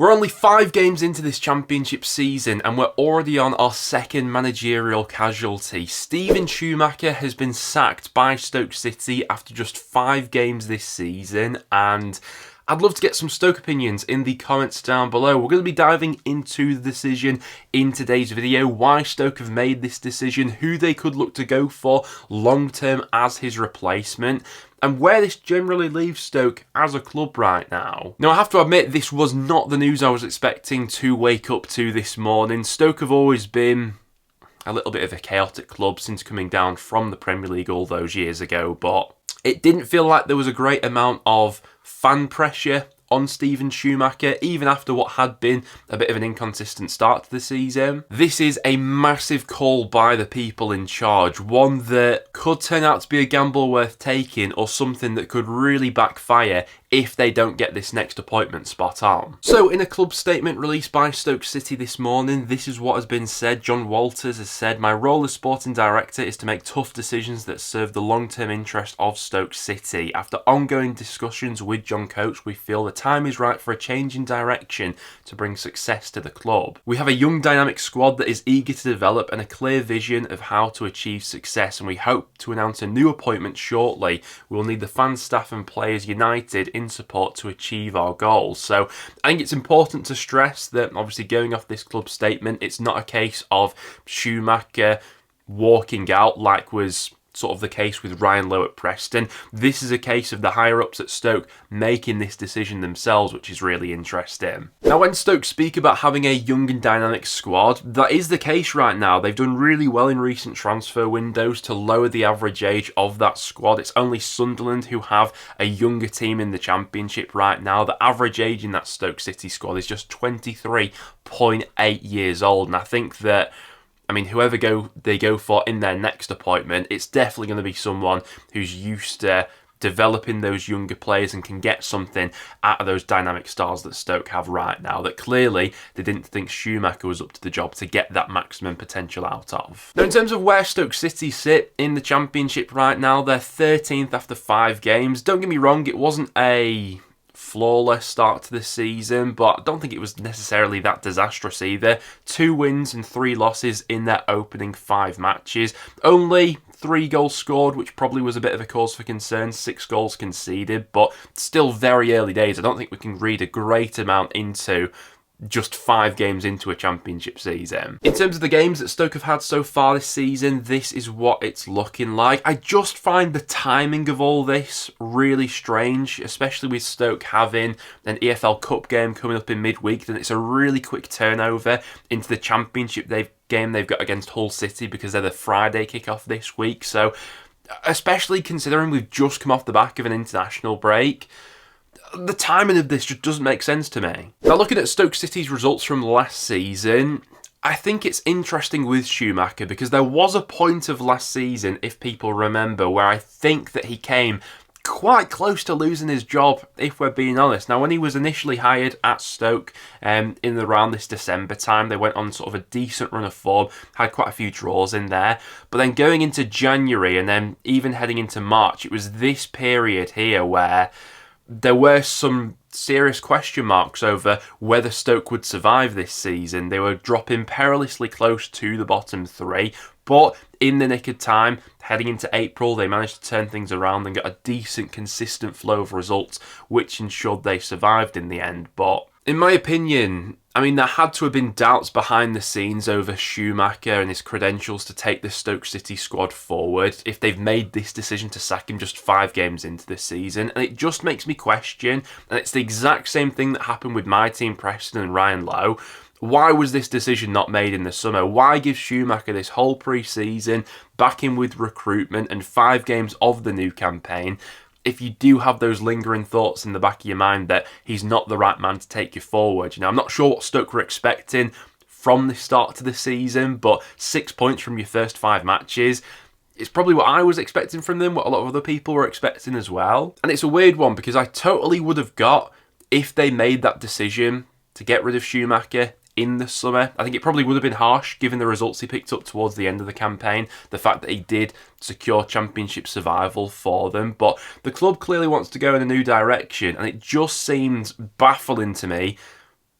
We're only 5 games into this championship season and we're already on our second managerial casualty. Steven Schumacher has been sacked by Stoke City after just 5 games this season, and I'd love to get some Stoke opinions in the comments down below. We're going to be diving into the decision in today's video, why Stoke have made this decision, who they could look to go for long term as his replacement, and where this generally leaves Stoke as a club right now. Now, I have to admit, this was not the news I was expecting to wake up to this morning. Stoke have always been a little bit of a chaotic club since coming down from the Premier League all those years ago, but it didn't feel like there was a great amount of fan pressure on Steven Schumacher, even after what had been a bit of an inconsistent start to the season. This is a massive call by the people in charge, one that could turn out to be a gamble worth taking or something that could really backfire if they don't get this next appointment spot on. So in a club statement released by Stoke City this morning, this is what has been said. John Walters has said, "My role as sporting director is to make tough decisions that serve the long-term interest of Stoke City. After ongoing discussions with John Coates, we feel the time is right for a change in direction to bring success to the club. We have a young dynamic squad that is eager to develop and a clear vision of how to achieve success, and we hope to announce a new appointment shortly. We will need the fans, staff and players united in support to achieve our goals." So I think it's important to stress that, obviously, going off this club statement, it's not a case of Schumacher walking out like was sort of the case with Ryan Lowe at Preston. This is a case of the higher-ups at Stoke making this decision themselves, which is really interesting. Now, when Stoke speak about having a young and dynamic squad, that is the case right now. They've done really well in recent transfer windows to lower the average age of that squad. It's only Sunderland who have a younger team in the Championship right now. The average age in that Stoke City squad is just 23.8 years old, and I think that, I mean, whoever they go for in their next appointment, it's definitely going to be someone who's used to developing those younger players and can get something out of those dynamic stars that Stoke have right now that clearly they didn't think Schumacher was up to the job to get that maximum potential out of. Now, in terms of where Stoke City sit in the Championship right now, they're 13th after 5 games. Don't get me wrong, it wasn't a flawless start to the season, but I don't think it was necessarily that disastrous either. 2 wins and 3 losses in their opening 5 matches. Only 3 goals scored, which probably was a bit of a cause for concern. 6 goals conceded, but still very early days. I don't think we can read a great amount into just 5 games into a championship season. In terms of the games that Stoke have had so far this season, this is what it's looking like. I just find the timing of all this really strange, especially with Stoke having an EFL Cup game coming up in midweek. Then it's a really quick turnover into the championship game they've got against Hull City because they're the Friday kickoff this week. So especially considering we've just come off the back of an international break, the timing of this just doesn't make sense to me. Now, looking at Stoke City's results from last season, I think it's interesting with Schumacher because there was a point of last season, if people remember, where I think that he came quite close to losing his job, if we're being honest. Now, when he was initially hired at Stoke in around this December time, they went on sort of a decent run of form, had quite a few draws in there. But then going into January and then even heading into March, it was this period here where there were some serious question marks over whether Stoke would survive this season. They were dropping perilously close to the bottom 3, but in the nick of time, heading into April, they managed to turn things around and got a decent, consistent flow of results, which ensured they survived in the end. But in my opinion, I mean, there had to have been doubts behind the scenes over Schumacher and his credentials to take the Stoke City squad forward if they've made this decision to sack him just 5 games into this season. And it just makes me question, and it's the exact same thing that happened with my team, Preston and Ryan Lowe. Why was this decision not made in the summer? Why give Schumacher this whole pre-season, back in with recruitment and 5 games of the new campaign, if you do have those lingering thoughts in the back of your mind that he's not the right man to take you forward? You know, I'm not sure what Stoke were expecting from the start to the season, but 6 points from your first 5 matches, it's probably what I was expecting from them, what a lot of other people were expecting as well. And it's a weird one because I totally would have got, if they made that decision to get rid of Schumacher in the summer, I think it probably would have been harsh given the results he picked up towards the end of the campaign, the fact that he did secure championship survival for them. But the club clearly wants to go in a new direction, and it just seems baffling to me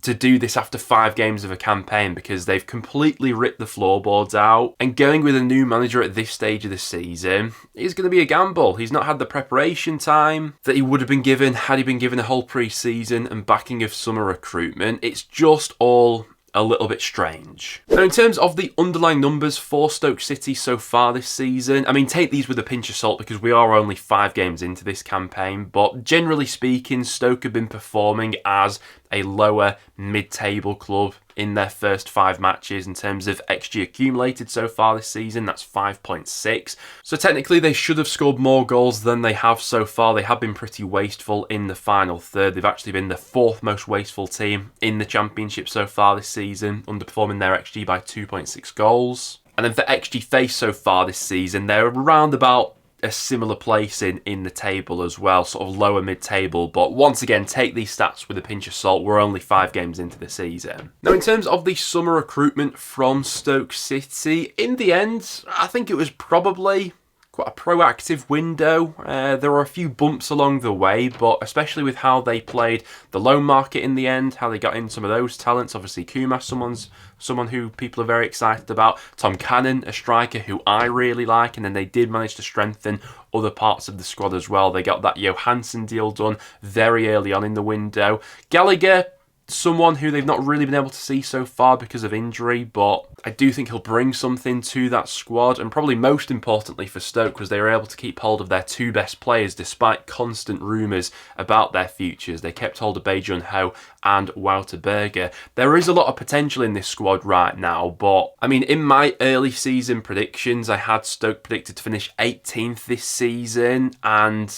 to do this after 5 games of a campaign because they've completely ripped the floorboards out, and going with a new manager at this stage of the season is going to be a gamble. He's not had the preparation time that he would have been given had he been given a whole pre-season and backing of summer recruitment. It's just all a little bit strange. Now, in terms of the underlying numbers for Stoke City so far this season, I mean, take these with a pinch of salt because we are only 5 games into this campaign, but generally speaking, Stoke have been performing as a lower mid-table club in their first 5 matches in terms of XG accumulated so far this season. That's 5.6. So technically they should have scored more goals than they have so far. They have been pretty wasteful in the final third. They've actually been the 4th most wasteful team in the Championship so far this season, underperforming their XG by 2.6 goals. And then for XG faced so far this season, they're around about a similar place in the table as well, sort of lower mid-table. But once again, take these stats with a pinch of salt. We're only 5 games into the season. Now, in terms of the summer recruitment from Stoke City, in the end, I think it was probably quite a proactive window. There were a few bumps along the way, but especially with how they played the loan market in the end, how they got in some of those talents. Obviously, Schumacher, someone who people are very excited about. Tom Cannon, a striker who I really like, and then they did manage to strengthen other parts of the squad as well. They got that Johansson deal done very early on in the window. Gallagher, someone who they've not really been able to see so far because of injury, but I do think he'll bring something to that squad. And probably most importantly for Stoke was they were able to keep hold of their 2 best players despite constant rumours about their futures. They kept hold of Bae-Jun Ho and Wouter Berger. There is a lot of potential in this squad right now, but I mean, in my early season predictions, I had Stoke predicted to finish 18th this season, and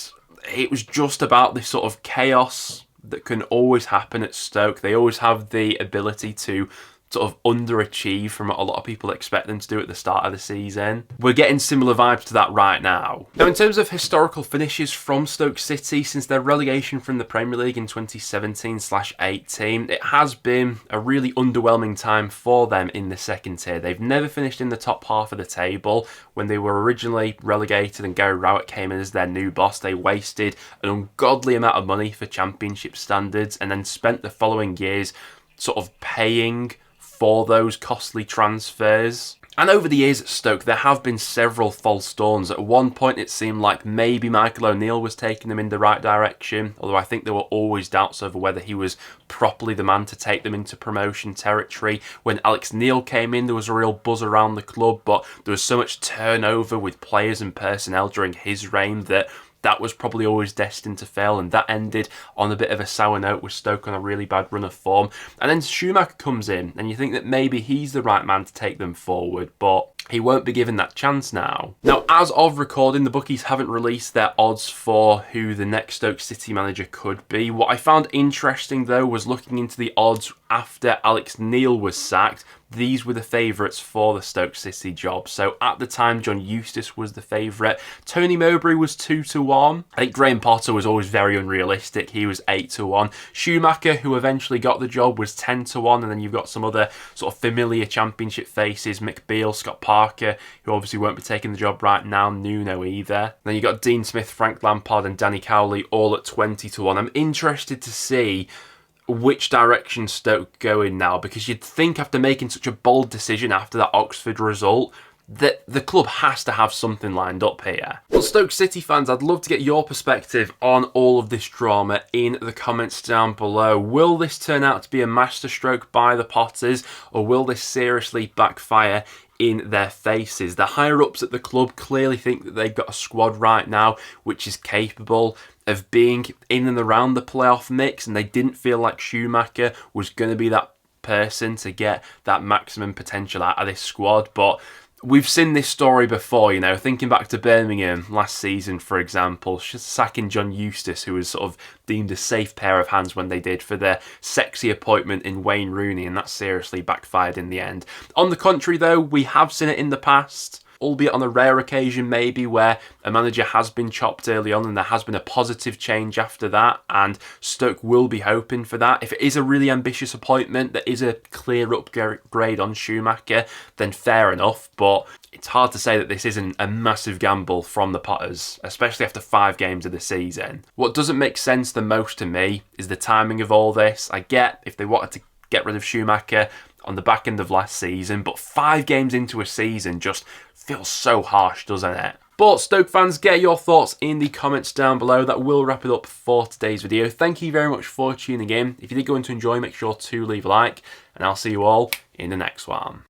it was just about this sort of chaos that can always happen at Stoke. They always have the ability to sort of underachieve from what a lot of people expect them to do at the start of the season. We're getting similar vibes to that right now. Now, in terms of historical finishes from Stoke City, since their relegation from the Premier League in 2017/18, it has been a really underwhelming time for them in the second tier. They've never finished in the top half of the table. When they were originally relegated and Gary Rowett came in as their new boss, they wasted an ungodly amount of money for Championship standards and then spent the following years sort of paying for those costly transfers. And over the years at Stoke, there have been several false dawns. At one point, it seemed like maybe Michael O'Neill was taking them in the right direction, although I think there were always doubts over whether he was properly the man to take them into promotion territory. When Alex Neil came in, there was a real buzz around the club, but there was so much turnover with players and personnel during his reign that was probably always destined to fail, and that ended on a bit of a sour note with Stoke on a really bad run of form. And then Schumacher comes in, and you think that maybe he's the right man to take them forward, but he won't be given that chance now. Now, as of recording, the bookies haven't released their odds for who the next Stoke City manager could be. What I found interesting, though, was looking into the odds after Alex Neil was sacked. These were the favourites for the Stoke City job. So at the time, John Eustace was the favourite. Tony Mowbray was 2-1. I think Graham Potter was always very unrealistic. He was 8-1. Schumacher, who eventually got the job, was 10-1. And then you've got some other sort of familiar Championship faces. Mick Beale, Scott Parker, who obviously won't be taking the job right now. Nuno either. Then you've got Dean Smith, Frank Lampard and Danny Cowley all at 20-1. I'm interested to see which direction Stoke go in now, because you'd think after making such a bold decision after that Oxford result that the club has to have something lined up here. Well, Stoke City fans, I'd love to get your perspective on all of this drama in the comments down below. Will this turn out to be a masterstroke by the Potters, or will this seriously backfire in their faces? The higher-ups at the club clearly think that they've got a squad right now which is capable of being in and around the playoff mix, and they didn't feel like Schumacher was going to be that person to get that maximum potential out of this squad. But we've seen this story before, you know, thinking back to Birmingham last season, for example, sacking John Eustace, who was sort of deemed a safe pair of hands when they did, for their sexy appointment in Wayne Rooney, and that seriously backfired in the end. On the contrary, though, we have seen it in the past, albeit on a rare occasion maybe, where a manager has been chopped early on and there has been a positive change after that, and Stoke will be hoping for that. If it is a really ambitious appointment that is a clear upgrade on Schumacher, then fair enough, but it's hard to say that this isn't a massive gamble from the Potters, especially after 5 games of the season. What doesn't make sense the most to me is the timing of all this. I get if they wanted to get rid of Schumacher on the back end of last season, but 5 games into a season just feels so harsh, doesn't it? But Stoke fans, get your thoughts in the comments down below. That will wrap it up for today's video. Thank you very much for tuning in. If you did go on to enjoy, make sure to leave a like, and I'll see you all in the next one.